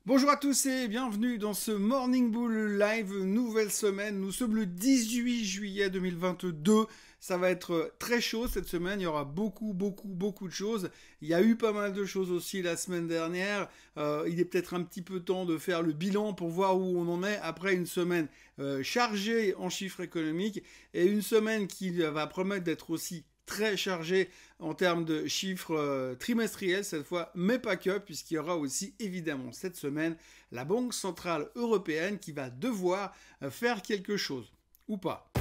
Bonjour à tous et bienvenue dans ce Morning Bull Live, nouvelle semaine. Nous sommes le 18 juillet 2022. Ça va être très chaud cette semaine. Il y aura beaucoup de choses. Il y a eu pas mal de choses aussi la semaine dernière. Il est peut-être un petit peu temps de faire le bilan pour voir où on en est après une semaine chargée en chiffres économiques et une semaine qui va promettre d'être aussi très chargé en termes de chiffres trimestriels cette fois, mais pas que, puisqu'il y aura aussi évidemment cette semaine la Banque Centrale Européenne qui va devoir faire quelque chose, ou pas.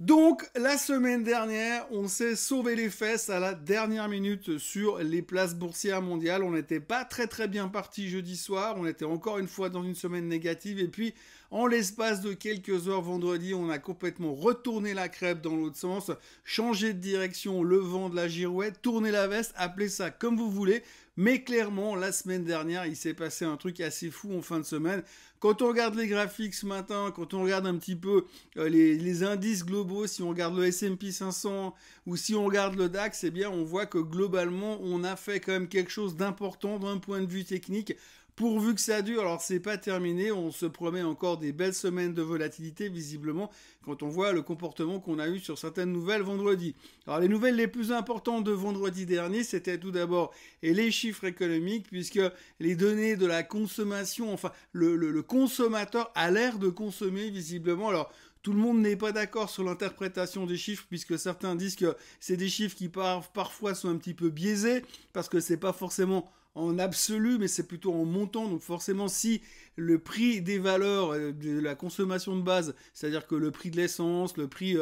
Donc, la semaine dernière, on s'est sauvé les fesses à la dernière minute sur les places boursières mondiales. On n'était pas très bien parti jeudi soir. On était encore une fois dans une semaine négative. Et puis, en l'espace de quelques heures vendredi, on a complètement retourné la crêpe dans l'autre sens, changé de direction, le vent de la girouette, tourné la veste, appelez ça comme vous voulez. Mais clairement, la semaine dernière, il s'est passé un truc assez fou en fin de semaine. Quand on regarde les graphiques ce matin, quand on regarde un petit peu les indices globaux, si on regarde le S&P 500 ou si on regarde le DAX, eh bien on voit que globalement, on a fait quand même quelque chose d'important d'un point de vue technique. Pourvu que ça dure, alors c'est pas terminé, on se promet encore des belles semaines de volatilité visiblement quand on voit le comportement qu'on a eu sur certaines nouvelles vendredi. Alors les nouvelles les plus importantes de vendredi dernier, c'était tout d'abord les chiffres économiques puisque les données de la consommation, enfin le consommateur a l'air de consommer visiblement. Alors tout le monde n'est pas d'accord sur l'interprétation des chiffres puisque certains disent que c'est des chiffres qui parfois sont un petit peu biaisés parce que c'est pas forcément en absolu, mais c'est plutôt en montant. Donc forcément, si le prix des valeurs de la consommation de base, c'est-à-dire que le prix de l'essence, le prix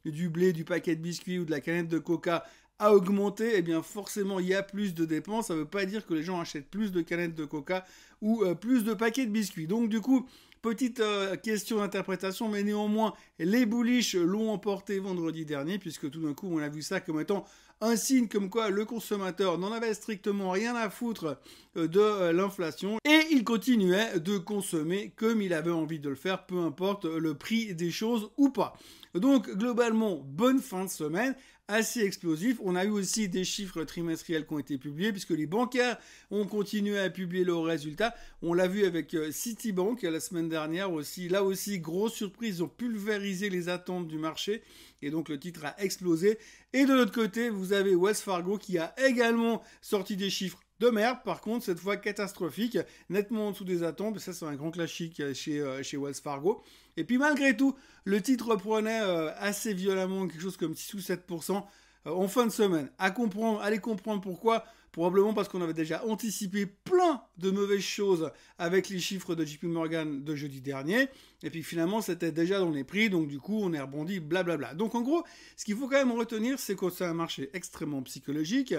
du blé, du paquet de biscuits ou de la canette de coca a augmenté, eh bien forcément il y a plus de dépenses. Ça ne veut pas dire que les gens achètent plus de canettes de coca ou plus de paquets de biscuits. Donc du coup, petite question d'interprétation, mais néanmoins, les bullish l'ont emporté vendredi dernier, puisque tout d'un coup, on a vu ça comme étant un signe comme quoi le consommateur n'en avait strictement rien à foutre de l'inflation, et il continuait de consommer comme il avait envie de le faire, peu importe le prix des choses ou pas. Donc, globalement, bonne fin de semaine, assez explosif. On a eu aussi des chiffres trimestriels qui ont été publiés, puisque les bancaires ont continué à publier leurs résultats. On l'a vu avec Citibank la semaine dernière aussi. Là aussi, grosse surprise, ils ont pulvérisé les attentes du marché, et donc le titre a explosé. Et de l'autre côté, vous avez Wells Fargo qui a également sorti des chiffres de merde, par contre, cette fois catastrophique, nettement en dessous des attentes, ça c'est un grand classique chez Wells Fargo. Et puis malgré tout, le titre reprenait assez violemment, quelque chose comme 6 ou 7% en fin de semaine. Allez comprendre pourquoi. Probablement parce qu'on avait déjà anticipé plein de mauvaises choses avec les chiffres de JP Morgan de jeudi dernier. Et puis finalement, c'était déjà dans les prix. Donc du coup, on est rebondi, blablabla. Donc en gros, ce qu'il faut quand même retenir, c'est que c'est un marché extrêmement psychologique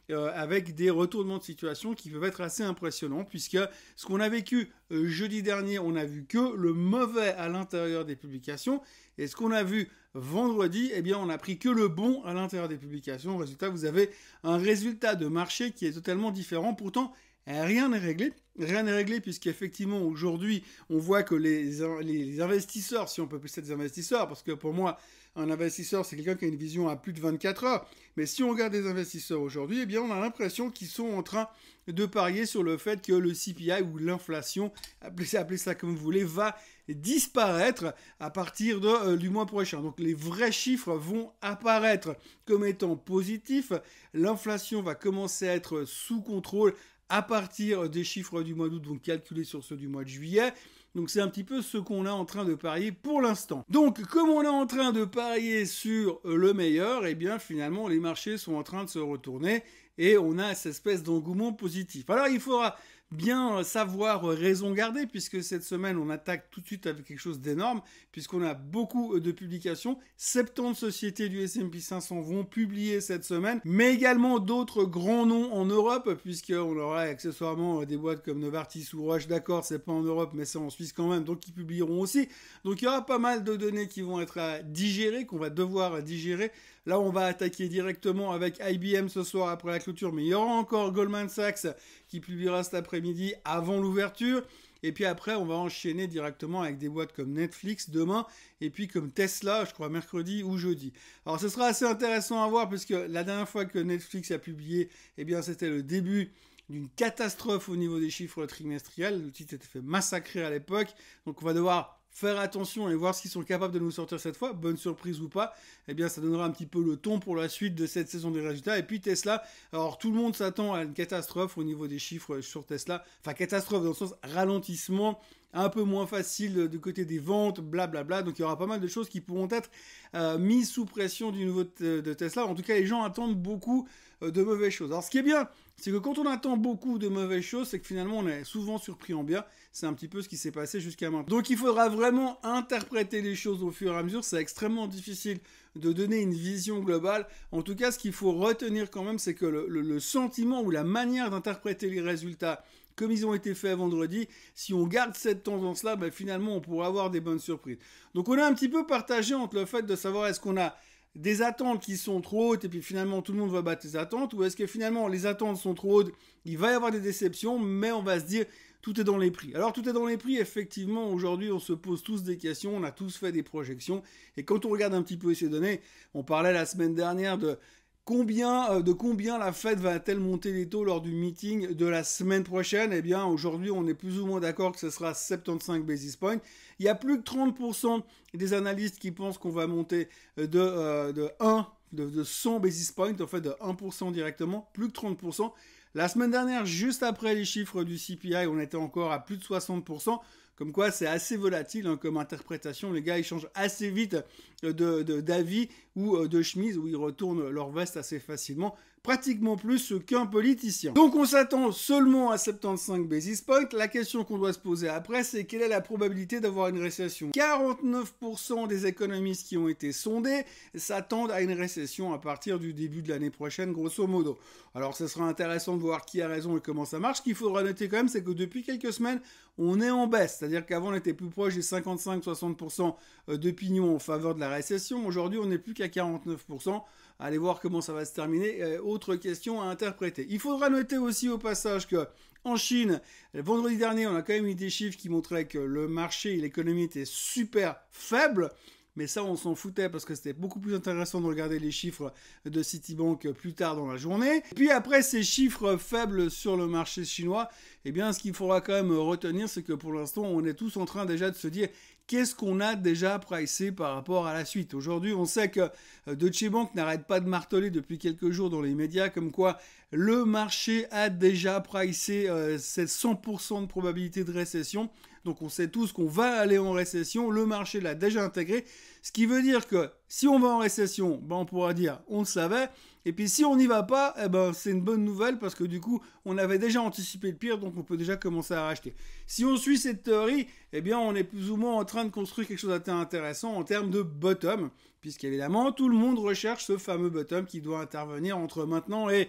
avec des retournements de situation qui peuvent être assez impressionnants. Puisque ce qu'on a vécu jeudi dernier, on a vu que le mauvais à l'intérieur des publications. Et ce qu'on a vu vendredi, eh bien, on n'a pris que le bon à l'intérieur des publications. Résultat, vous avez un résultat de marché qui est totalement différent. Pourtant, rien n'est réglé. Rien n'est réglé puisqu'effectivement, aujourd'hui, on voit que les investisseurs, si on peut appeler ça des investisseurs, parce que pour moi, un investisseur, c'est quelqu'un qui a une vision à plus de 24 heures. Mais si on regarde les investisseurs aujourd'hui, eh bien, on a l'impression qu'ils sont en train de parier sur le fait que le CPI ou l'inflation, appelez ça comme vous voulez, va disparaître à partir du mois prochain. Donc les vrais chiffres vont apparaître comme étant positifs. L'inflation va commencer à être sous contrôle à partir des chiffres du mois d'août, donc calculés sur ceux du mois de juillet. Donc c'est un petit peu ce qu'on est en train de parier pour l'instant. Donc comme on est en train de parier sur le meilleur, eh bien finalement les marchés sont en train de se retourner et on a cette espèce d'engouement positif. Alors il faudra bien savoir raison garder puisque cette semaine on attaque tout de suite avec quelque chose d'énorme puisqu'on a beaucoup de publications. 70 sociétés du S&P 500 vont publier cette semaine, mais également d'autres grands noms en Europe puisqu'on aura accessoirement des boîtes comme Novartis ou Roche. D'accord, c'est pas en Europe mais c'est en Suisse quand même, donc ils publieront aussi. Donc il y aura pas mal de données qui vont être à digérer, qu'on va devoir digérer. Là on va attaquer directement avec IBM ce soir après la clôture, mais il y aura encore Goldman Sachs qui publiera cet après-midi avant l'ouverture. Et puis après, on va enchaîner directement avec des boîtes comme Netflix demain, et puis comme Tesla, je crois mercredi ou jeudi. Alors ce sera assez intéressant à voir, parce que la dernière fois que Netflix a publié, eh bien c'était le début d'une catastrophe au niveau des chiffres trimestriels. Le titre s'était fait massacrer à l'époque, donc on va devoir faire attention et voir ce qu'ils sont capables de nous sortir cette fois, bonne surprise ou pas, eh bien ça donnera un petit peu le ton pour la suite de cette saison des résultats. Et puis Tesla, alors tout le monde s'attend à une catastrophe au niveau des chiffres sur Tesla, enfin catastrophe dans le sens ralentissement, un peu moins facile du côté des ventes, blablabla, donc il y aura pas mal de choses qui pourront être mises sous pression du niveau de Tesla. En tout cas, les gens attendent beaucoup de mauvaises choses. Alors ce qui est bien, c'est que quand on attend beaucoup de mauvaises choses, c'est que finalement on est souvent surpris en bien. C'est un petit peu ce qui s'est passé jusqu'à maintenant. Donc il faudra vraiment interpréter les choses au fur et à mesure. C'est extrêmement difficile de donner une vision globale. En tout cas, ce qu'il faut retenir quand même, c'est que le sentiment ou la manière d'interpréter les résultats comme ils ont été faits vendredi, si on garde cette tendance-là, ben finalement on pourra avoir des bonnes surprises. Donc on est un petit peu partagé entre le fait de savoir est-ce qu'on a des attentes qui sont trop hautes et puis finalement tout le monde va battre les attentes, ou est-ce que finalement les attentes sont trop hautes, il va y avoir des déceptions, mais on va se dire tout est dans les prix. Alors tout est dans les prix, effectivement, aujourd'hui on se pose tous des questions, on a tous fait des projections, et quand on regarde un petit peu ces données, on parlait la semaine dernière de combien la Fed va-t-elle monter les taux lors du meeting de la semaine prochaine. Eh bien, aujourd'hui, on est plus ou moins d'accord que ce sera 75 basis points. Il y a plus de 30% des analystes qui pensent qu'on va monter de 100 basis points, en fait de 1% directement, plus de 30%. La semaine dernière, juste après les chiffres du CPI, on était encore à plus de 60%. Comme quoi, c'est assez volatile hein, comme interprétation. Les gars, ils changent assez vite d'avis ou de chemise, où ils retournent leur veste assez facilement. Pratiquement plus qu'un politicien. Donc on s'attend seulement à 75 basis points. La question qu'on doit se poser après, c'est quelle est la probabilité d'avoir une récession. 49% des économistes qui ont été sondés s'attendent à une récession à partir du début de l'année prochaine, grosso modo. Alors ce sera intéressant de voir qui a raison et comment ça marche. Ce qu'il faudra noter quand même, c'est que depuis quelques semaines, on est en baisse. C'est-à-dire qu'avant, on était plus proche des 55-60% d'opinion en faveur de la récession. Aujourd'hui, on n'est plus qu'à 49%. Allez voir comment ça va se terminer. Autre question à interpréter. Il faudra noter aussi au passage que en Chine, vendredi dernier, on a quand même eu des chiffres qui montraient que le marché et l'économie étaient super faibles. Mais ça, on s'en foutait parce que c'était beaucoup plus intéressant de regarder les chiffres de Citibank plus tard dans la journée. Et puis après ces chiffres faibles sur le marché chinois, eh bien, ce qu'il faudra quand même retenir, c'est que pour l'instant, on est tous en train déjà de se dire qu'est-ce qu'on a déjà pricé par rapport à la suite. Aujourd'hui, on sait que Deutsche Bank n'arrête pas de marteler depuis quelques jours dans les médias comme quoi le marché a déjà pricé cette 100% de probabilité de récession. Donc on sait tous qu'on va aller en récession, le marché l'a déjà intégré, ce qui veut dire que si on va en récession, ben on pourra dire on le savait, et puis si on n'y va pas, eh ben c'est une bonne nouvelle parce que du coup on avait déjà anticipé le pire, donc on peut déjà commencer à racheter. Si on suit cette théorie, eh bien on est plus ou moins en train de construire quelque chose d'intéressant en termes de bottom, puisqu'évidemment tout le monde recherche ce fameux bottom qui doit intervenir entre maintenant et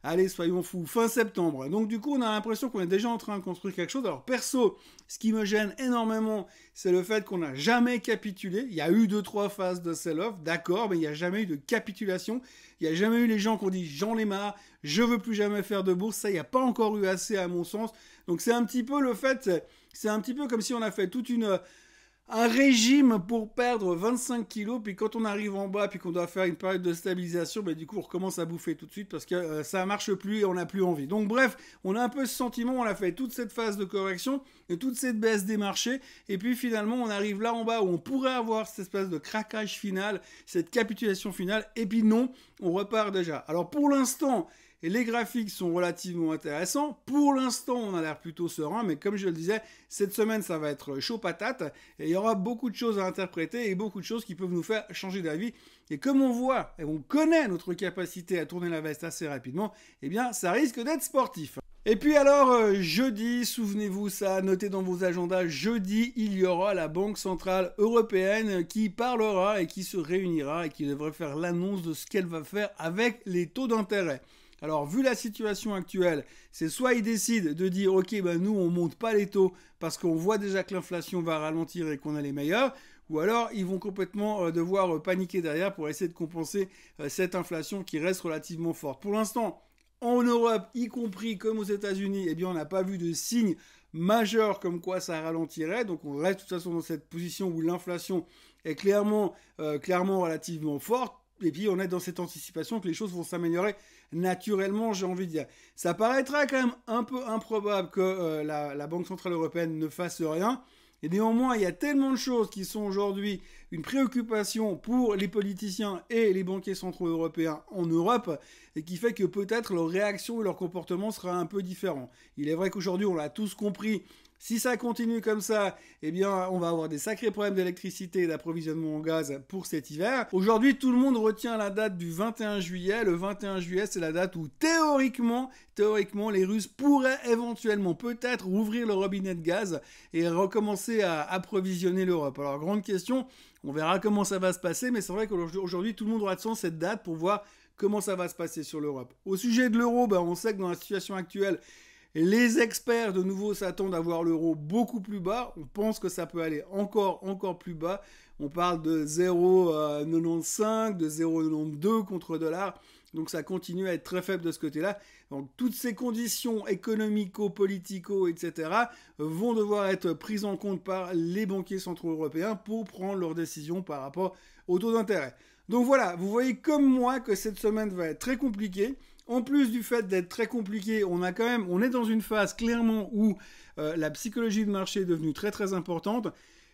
allez, soyons fous, fin septembre. Donc du coup, on a l'impression qu'on est déjà en train de construire quelque chose. Alors perso, ce qui me gêne énormément, c'est le fait qu'on n'a jamais capitulé. Il y a eu 2-3 phases de sell-off, d'accord, mais il n'y a jamais eu de capitulation. Il n'y a jamais eu les gens qui ont dit « j'en ai marre, je veux plus jamais faire de bourse ». Ça, il n'y a pas encore eu assez à mon sens. Donc c'est un petit peu le fait, c'est un petit peu comme si on a fait toute un régime pour perdre 25 kilos, puis quand on arrive en bas, puis qu'on doit faire une période de stabilisation, ben du coup on recommence à bouffer tout de suite parce que ça marche plus et on n'a plus envie. Donc bref, on a un peu ce sentiment, on a fait toute cette phase de correction et toute cette baisse des marchés, et puis finalement on arrive là en bas où on pourrait avoir cette espèce de craquage final, cette capitulation finale, et puis non, on repart déjà. Alors pour l'instant, et les graphiques sont relativement intéressants. Pour l'instant, on a l'air plutôt serein, mais comme je le disais, cette semaine, ça va être chaud patate. Et il y aura beaucoup de choses à interpréter et beaucoup de choses qui peuvent nous faire changer d'avis. Et comme on voit, et on connaît notre capacité à tourner la veste assez rapidement, eh bien, ça risque d'être sportif. Et puis alors, jeudi, souvenez-vous ça, notez dans vos agendas, jeudi, il y aura la Banque Centrale Européenne qui parlera et qui se réunira et qui devrait faire l'annonce de ce qu'elle va faire avec les taux d'intérêt. Alors, vu la situation actuelle, c'est soit ils décident de dire « Ok, ben nous, on monte pas les taux parce qu'on voit déjà que l'inflation va ralentir et qu'on a les meilleurs », ou alors ils vont complètement devoir paniquer derrière pour essayer de compenser cette inflation qui reste relativement forte. Pour l'instant, en Europe, y compris comme aux États-Unis, eh bien, on n'a pas vu de signe majeur comme quoi ça ralentirait. Donc, on reste de toute façon dans cette position où l'inflation est clairement relativement forte. Et puis, on est dans cette anticipation que les choses vont s'améliorer naturellement, j'ai envie de dire. Ça paraîtra quand même un peu improbable que la Banque Centrale Européenne ne fasse rien. Et néanmoins, il y a tellement de choses qui sont aujourd'hui une préoccupation pour les politiciens et les banquiers centraux européens en Europe, et qui fait que peut-être leur réaction et leur comportement sera un peu différent. Il est vrai qu'aujourd'hui, on l'a tous compris. Si ça continue comme ça, eh bien, on va avoir des sacrés problèmes d'électricité et d'approvisionnement en gaz pour cet hiver. Aujourd'hui, tout le monde retient la date du 21 juillet. Le 21 juillet, c'est la date où théoriquement, les Russes pourraient éventuellement peut-être rouvrir le robinet de gaz et recommencer à approvisionner l'Europe. Alors, grande question, on verra comment ça va se passer, mais c'est vrai qu'aujourd'hui, tout le monde attend cette date pour voir comment ça va se passer sur l'Europe. Au sujet de l'euro, on sait que dans la situation actuelle, les experts, de nouveau, s'attendent à voir l'euro beaucoup plus bas. On pense que ça peut aller encore plus bas. On parle de 0,95, de 0,92 contre dollar. Donc ça continue à être très faible de ce côté-là. Donc toutes ces conditions économico-politico, etc. vont devoir être prises en compte par les banquiers centraux européens pour prendre leurs décisions par rapport au taux d'intérêt. Donc voilà, vous voyez comme moi que cette semaine va être très compliquée. En plus du fait d'être très compliqué, on est dans une phase clairement où la psychologie de marché est devenue très très importante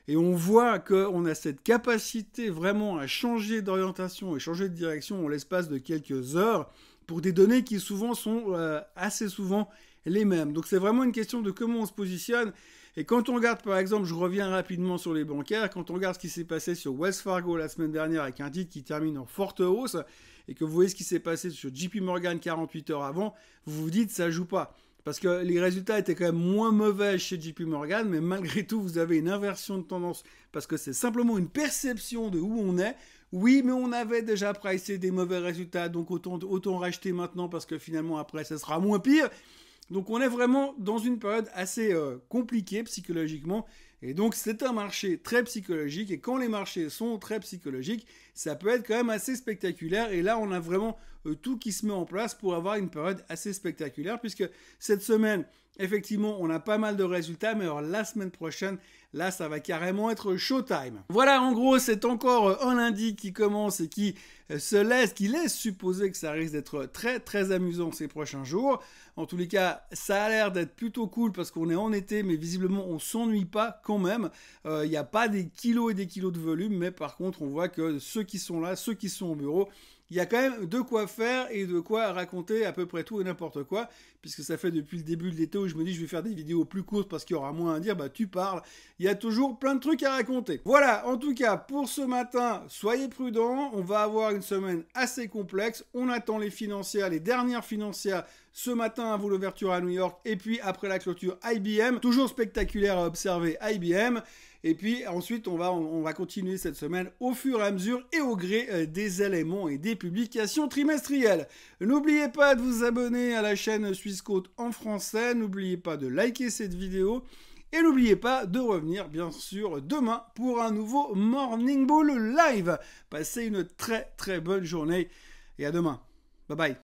et on voit qu'on a cette capacité vraiment à changer d'orientation et changer de direction en l'espace de quelques heures pour des données qui souvent sont assez souvent les mêmes. Donc c'est vraiment une question de comment on se positionne. Et quand on regarde, par exemple, je reviens rapidement sur les bancaires, quand on regarde ce qui s'est passé sur Wells Fargo la semaine dernière avec un titre qui termine en forte hausse, et que vous voyez ce qui s'est passé sur JP Morgan 48 heures avant, vous vous dites ça joue pas. Parce que les résultats étaient quand même moins mauvais chez JP Morgan, mais malgré tout, vous avez une inversion de tendance, parce que c'est simplement une perception de où on est. Oui, mais on avait déjà pricé des mauvais résultats, donc autant racheter maintenant, parce que finalement, après, ça sera moins pire. Donc on est vraiment dans une période assez compliquée psychologiquement. Et donc c'est un marché très psychologique. Et quand les marchés sont très psychologiques, ça peut être quand même assez spectaculaire. Et là, on a vraiment tout qui se met en place pour avoir une période assez spectaculaire. Puisque cette semaine, effectivement, on a pas mal de résultats. Mais alors la semaine prochaine, là, ça va carrément être showtime. Voilà, en gros, c'est encore un lundi qui commence et qui laisse supposer que ça risque d'être très très amusant ces prochains jours. En tous les cas, ça a l'air d'être plutôt cool parce qu'on est en été, mais visiblement on s'ennuie pas quand même. Il n'y a pas des kilos et des kilos de volume, mais par contre on voit que ceux qui sont là, ceux qui sont au bureau, il y a quand même de quoi faire et de quoi raconter à peu près tout et n'importe quoi, puisque ça fait depuis le début de l'été où je me dis je vais faire des vidéos plus courtes parce qu'il y aura moins à dire, tu parles, il y a toujours plein de trucs à raconter. Voilà, en tout cas, pour ce matin, soyez prudents, on va avoir une semaine assez complexe, on attend les financières, les dernières financières, ce matin avant l'ouverture à New York, et puis après la clôture IBM, toujours spectaculaire à observer IBM, et puis ensuite on va continuer cette semaine au fur et à mesure et au gré des éléments et des publications trimestrielles. N'oubliez pas de vous abonner à la chaîne Swissquote en français, n'oubliez pas de liker cette vidéo, et n'oubliez pas de revenir bien sûr demain pour un nouveau Morning Bull Live. Passez une très très bonne journée et à demain. Bye bye.